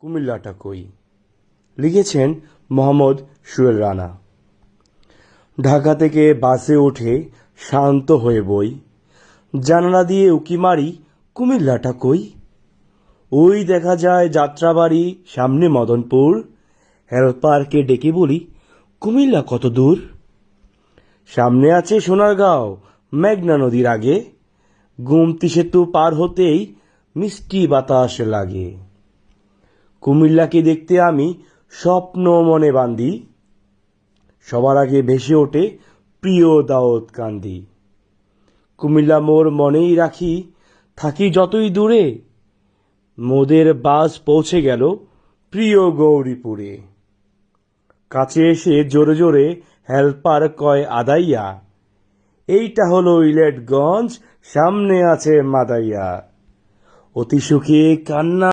কুমিল্লাটা কই। লিখেছেন মোহাম্মদ সুহেল রানা। ঢাকা থেকে বাসে উঠে শান্ত হয়ে বই, জানালা দিয়ে উঁকি মারি কুমিল্লাটা কই। ওই দেখা যায় যাত্রাবাড়ি, সামনে মদনপুর। হেলপারকে ডেকে বলি, কুমিল্লা কত দূর? সামনে আছে সোনারগাঁও, মেঘনা নদীর আগে। গোমতী সেতু পার হতেই মিষ্টি বাতাস লাগে। কুমিল্লাকে দেখতে আমি স্বপ্ন মনে বান্ধি, সবার আগে ভেসে ওঠে প্রিয় দাউদ কান্দি। কুমিল্লা মোর মনেই রাখি, থাকি যতই দূরে। মোদের বাস পৌঁছে গেল প্রিয় গৌরীপুরে। কাছে এসে জোরে জোরে হেলপার কয় আদাইয়া, এইটা হলো ইলেটগঞ্জ, সামনে আছে মাদাইয়া। অতি সুখে কান্না